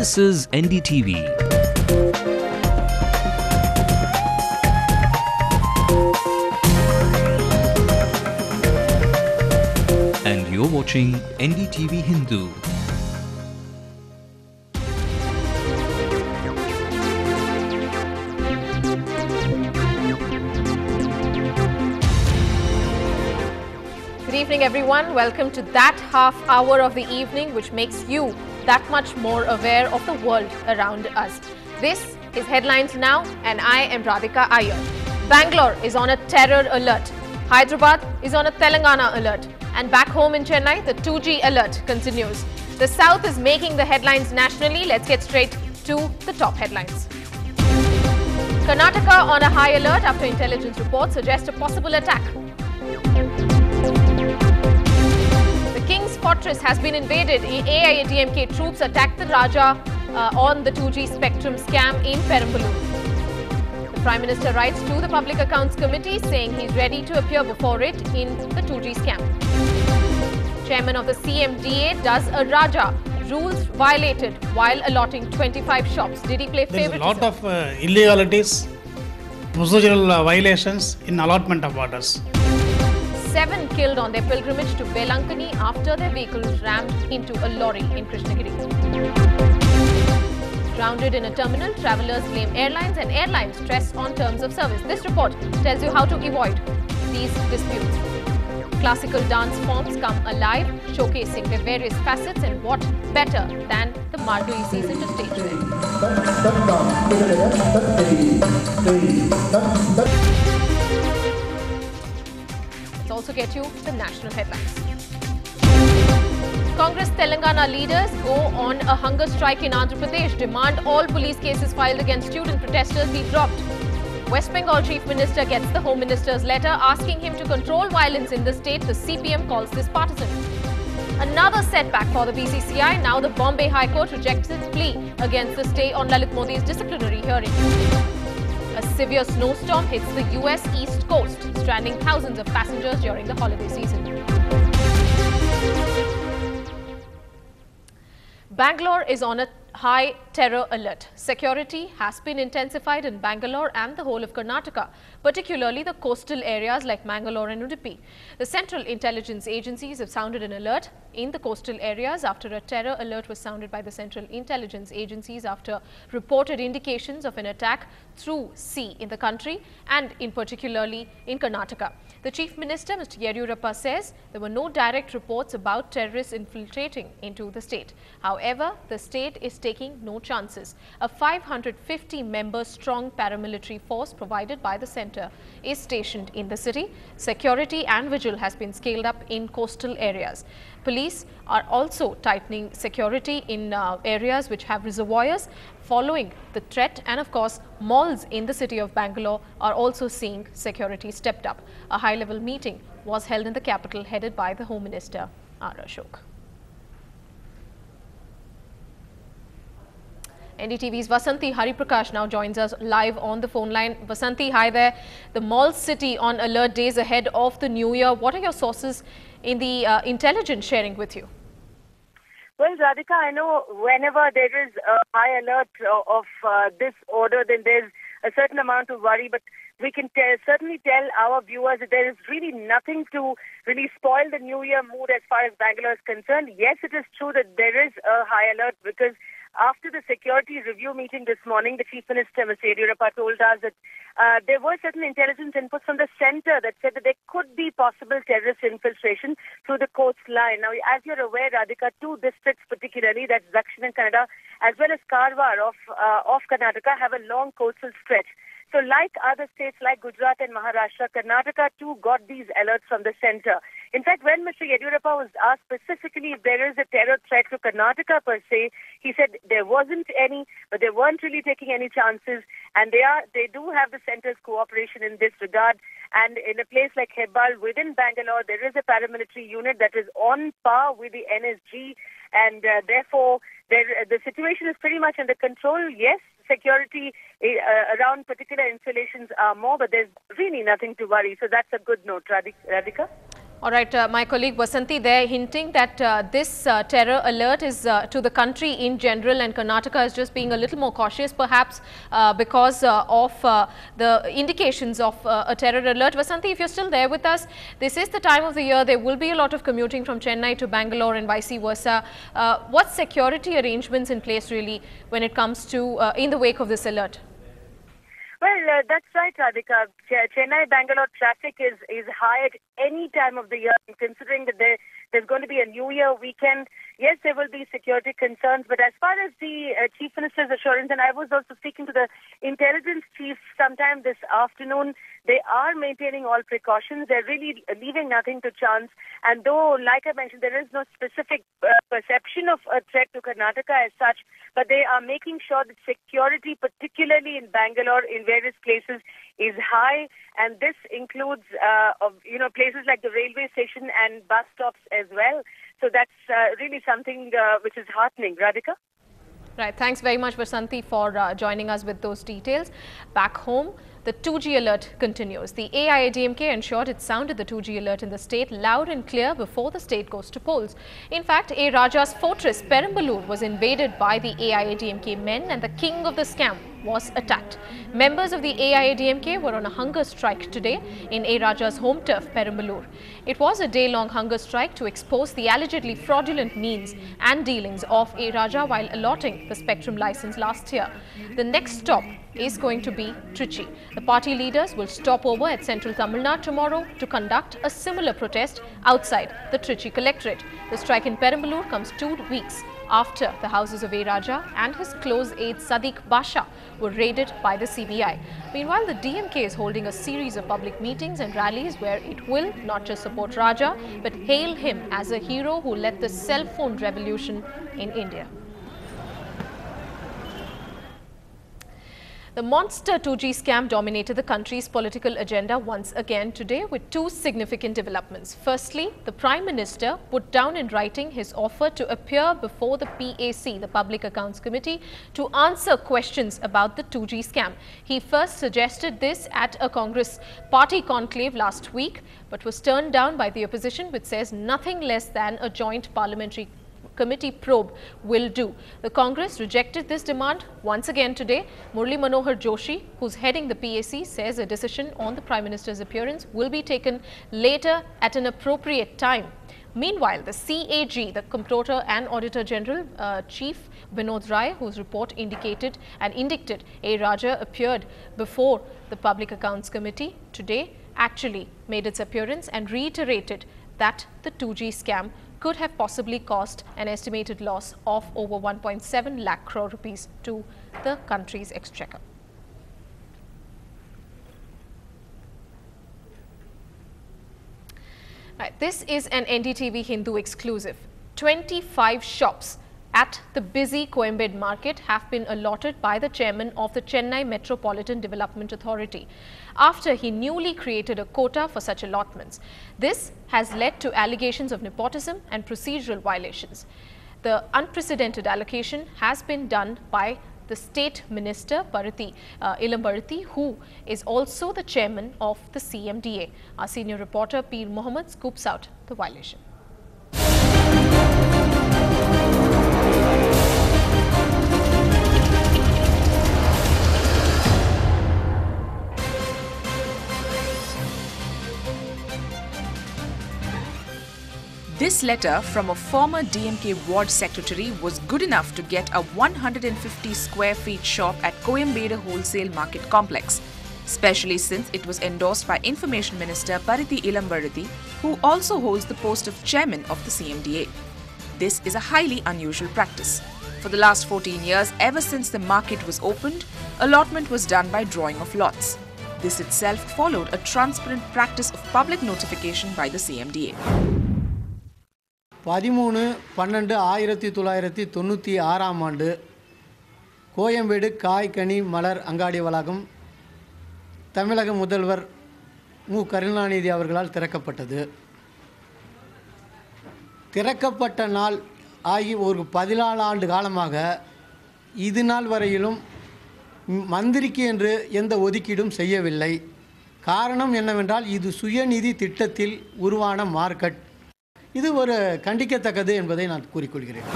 This is NDTV. And you're watching Ndtv-Hindu. Good evening, everyone. Welcome to that half hour of the evening which makes you that much more aware of the world around us. This is Headlines Now and I am Radhika Iyer. Bangalore is on a terror alert. Hyderabad is on a Telangana alert. And back home in Chennai, the 2G alert continues. The South is making the headlines nationally. Let's get straight to the top headlines. Karnataka on a high alert after intelligence reports suggest a possible attack. The King's Fortress has been invaded. AIADMK troops attacked the Raja on the 2G spectrum scam in Perambalur. The Prime Minister writes to the Public Accounts Committee saying he's ready to appear before it in the 2G scam. Chairman of the CMDA does a Raja. Rules violated while allotting 25 shops. Did he play favoritism? There is a lot of illegalities, procedural violations in allotment of orders. 7 killed on their pilgrimage to Velankani after their vehicles rammed into a lorry in Krishnagiri. Grounded in a terminal, travellers blame airlines and airlines stress on terms of service. This report tells you how to avoid these disputes. Classical dance forms come alive, showcasing their various facets, and what better than the Mardui season to stage them. Let's also get you the national headlines. Congress Telangana leaders go on a hunger strike in Andhra Pradesh, demand all police cases filed against student protesters be dropped. West Bengal Chief Minister gets the Home Minister's letter asking him to control violence in the state. The CPM calls this partisan. Another setback for the BCCI. Now the Bombay High Court rejects its plea against the stay on Lalit Modi's disciplinary hearing. A severe snowstorm hits the US East Coast, stranding thousands of passengers during the holiday season. Bangalore is on a high terror alert. Security has been intensified in Bangalore and the whole of Karnataka, particularly the coastal areas like Mangalore and Udupi. The central intelligence agencies have sounded an alert in the coastal areas after a terror alert was sounded by the central intelligence agencies after reported indications of an attack through sea in the country and in particularly in Karnataka. The Chief Minister, Mr. Yediyurappa, says there were no direct reports about terrorists infiltrating into the state. However, the state is taking no chances. A 550-member strong paramilitary force provided by the centre is stationed in the city. Security and vigil has been scaled up in coastal areas. Police are also tightening security in areas which have reservoirs following the threat, and of course malls in the city of Bangalore are also seeing security stepped up. A high-level meeting was held in the capital headed by the Home Minister R. Ashok. NDTV's Vasanthi Hariprakash now joins us live on the phone line. Vasanthi, hi there. The mall city on alert days ahead of the new year. What are your sources in the intelligence sharing with you? Well, Radhika, I know whenever there is a high alert of this order, then there's a certain amount of worry, but we can certainly tell our viewers that there is really nothing to really spoil the New Year mood as far as Bangalore is concerned. Yes, it is true that there is a high alert because after the security review meeting this morning, the Chief Minister, Mr. Yediyurappa, told us that there were certain intelligence inputs from the centre that said that there could be possible terrorist infiltration through the coastline. Now, as you're aware, Radhika, 2 districts particularly, that's Dakshin Kannada, as well as Karwar of Karnataka, have a long coastal stretch. So like other states like Gujarat and Maharashtra, Karnataka too got these alerts from the centre. In fact, when Mr. Yediyurappa was asked specifically if there is a terror threat to Karnataka per se, he said there wasn't any, but they weren't really taking any chances, and they do have the centre's cooperation in this regard. And in a place like Hebbal within Bangalore, there is a paramilitary unit that is on par with the NSG, and therefore the situation is pretty much under control. Yes, security around particular installations are more, but there's really nothing to worry. So that's a good note, Radhika. All right, my colleague Vasanthi there hinting that this terror alert is to the country in general, and Karnataka is just being a little more cautious perhaps because of the indications of a terror alert. Vasanthi, if you're still there with us, this is the time of the year. There will be a lot of commuting from Chennai to Bangalore and vice versa. What security arrangements in place really when it comes to in the wake of this alert? Well, that's right, Radhika. Chennai-Bangalore traffic is high at any time of the year. And considering that there's going to be a New Year weekend, yes, there will be security concerns. But as far as the Chief Minister's assurance, and I was also speaking to the intelligence chief sometime this afternoon, they are maintaining all precautions. They're really leaving nothing to chance. And though, like I mentioned, there is no specific perception of a threat to Karnataka as such, but they are making sure that security, particularly in Bangalore, in various places, is high. And this includes, places like the railway station and bus stops as well. So that's really something which is heartening. Radhika? Right. Thanks very much, Vasanthi, for joining us with those details. Back home, the 2G alert continues. The AIADMK ensured it sounded the 2G alert in the state loud and clear before the state goes to polls. In fact, A. Raja's fortress, Perambalur, was invaded by the AIADMK men and the king of the scam was attacked. Members of the AIADMK were on a hunger strike today in A. Raja's home turf, Perambalur. It was a day-long hunger strike to expose the allegedly fraudulent means and dealings of A. Raja while allotting the spectrum license last year. The next stop is going to be Trichy. The party leaders will stop over at central Tamil Nadu tomorrow to conduct a similar protest outside the Trichy collectorate. The strike in Perambalur comes 2 weeks after the houses of A. Raja and his close aide Sadiq Basha were raided by the CBI. Meanwhile, the DMK is holding a series of public meetings and rallies where it will not just support Raja but hail him as a hero who led the cell phone revolution in India. The monster 2G scam dominated the country's political agenda once again today with two significant developments. Firstly, the Prime Minister put down in writing his offer to appear before the PAC, the Public Accounts Committee, to answer questions about the 2G scam. He first suggested this at a Congress party conclave last week, but was turned down by the opposition, which says nothing less than a joint parliamentary committee probe will do. The Congress rejected this demand once again today. Murli Manohar Joshi, who's heading the PAC, says a decision on the Prime Minister's appearance will be taken later at an appropriate time. Meanwhile, the CAG, the Comptroller and Auditor General Chief Vinod Rai, whose report indicated and indicted A. Raja appeared before the Public Accounts Committee today, actually made its appearance and reiterated that the 2G scam could have possibly cost an estimated loss of over 1.7 lakh crore rupees to the country's exchequer. Right, this is an Ndtv-Hindu exclusive. 25 shops at the busy Coimbatore market have been allotted by the chairman of the Chennai Metropolitan Development Authority after he newly created a quota for such allotments. This has led to allegations of nepotism and procedural violations. The unprecedented allocation has been done by the State Minister Bharati Ilambarati, who is also the chairman of the CMDA. Our senior reporter Peer Mohammed scoops out the violation. This letter from a former DMK ward secretary was good enough to get a 150 square feet shop at Coimbatore Wholesale Market Complex, especially since it was endorsed by Information Minister Bharati Ilambarati, who also holds the post of chairman of the CMDA. This is a highly unusual practice. For the last 14 years, ever since the market was opened, allotment was done by drawing of lots. This itself followed a transparent practice of public notification by the CMDA. 13/12/1996 ஆண்டு கோயம்பேடு காய் கனி மலர் அங்காடி வளாகம் தமிழக முதல்வர் மு கருணாநிதி அவர்களால் திறக்கப்பட்டது. திறக்கப்பட்ட நாள் ஆகி ஒரு 14 ஆண்டு காலமாக இது நாள் வரையிலும் மந்திரிக்கு என்று எந்த ஒதுக்கீடும் செய்யவில்லை. காரணம் என்னவென்றால் இது சுயநிதி திட்டத்தில் உருவான மார்க்கெட். இது ஒரு கண்டிக்கத்தக்கது என்பதை நான் கூறிக்கொள்கிறேன்.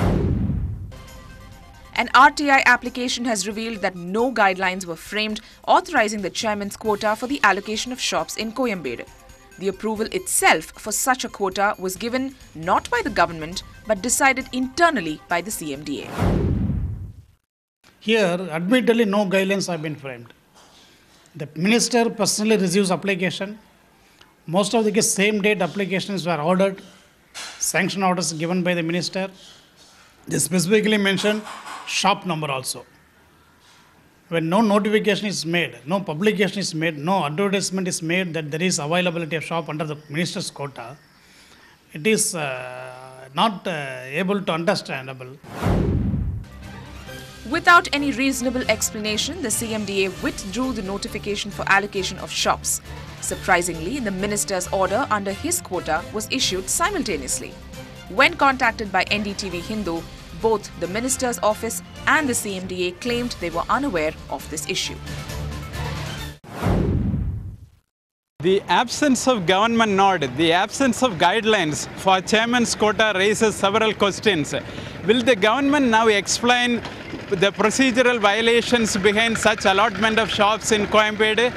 An RTI application has revealed that no guidelines were framed authorizing the chairman's quota for the allocation of shops in Coimbatore. The approval itself for such a quota was given not by the government but decided internally by the CMDA. Here, admittedly, no guidelines have been framed. The minister personally receives application. Most of the same date applications were ordered. Sanction orders given by the minister. They specifically mention shop number also. When no notification is made, no publication is made, no advertisement is made that there is availability of shop under the minister's quota, it is not able to understandable. Without any reasonable explanation, the CMDA withdrew the notification for allocation of shops. Surprisingly, the minister's order under his quota was issued simultaneously. When contacted by Ndtv-Hindu, both the minister's office and the CMDA claimed they were unaware of this issue. The absence of government nod, the absence of guidelines for chairman's quota raises several questions. Will the government now explain the procedural violations behind such allotment of shops in Coimbatore,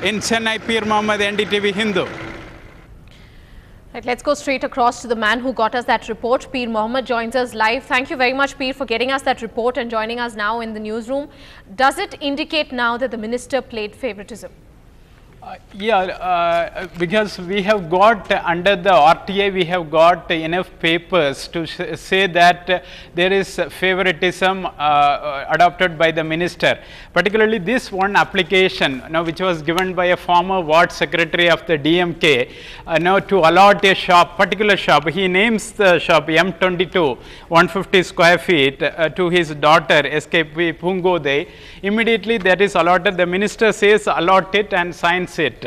in Chennai? Peer Mohammed, Ndtv-Hindu. Right, let's go straight across to the man who got us that report. Peer Mohammed joins us live. Thank you very much, Peer, for getting us that report and joining us now in the newsroom. Does it indicate now that the minister played favoritism? Because we have got under the RTA, we have got enough papers to say that there is favoritism adopted by the minister. Particularly this one application, which was given by a former ward secretary of the DMK, to allot a shop, particular shop. He names the shop M22, 150 square feet, to his daughter SKP Pungode. Immediately that is allotted. The minister says allot it and signs it.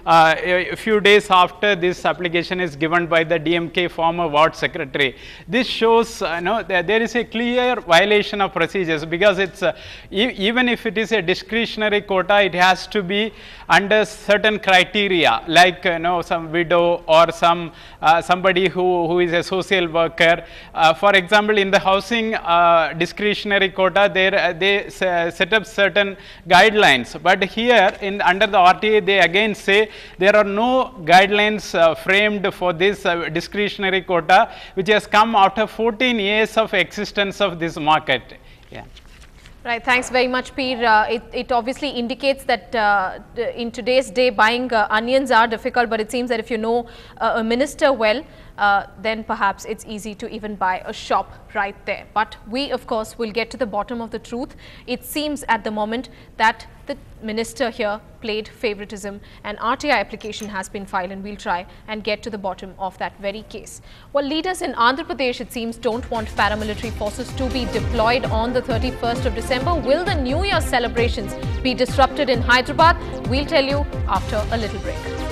A few days after this application is given by the DMK former ward secretary. This shows that there is a clear violation of procedures, because it's even if it is a discretionary quota, it has to be under certain criteria, like some widow or somebody who is a social worker. For example, in the housing discretionary quota, they set up certain guidelines, but here under the RTA they again say there are no guidelines framed for this discretionary quota, which has come after 14 years of existence of this market. Yeah. Right, thanks very much, Peer. It obviously indicates that in today's day buying onions are difficult, but it seems that if you know a minister well, then perhaps it's easy to even buy a shop right there. But we, of course, will get to the bottom of the truth. It seems at the moment that the minister here played favoritism. An RTI application has been filed, and we'll try and get to the bottom of that very case. Well, leaders in Andhra Pradesh, it seems, don't want paramilitary forces to be deployed on the 31st of December. Will the New Year celebrations be disrupted in Hyderabad? We'll tell you after a little break.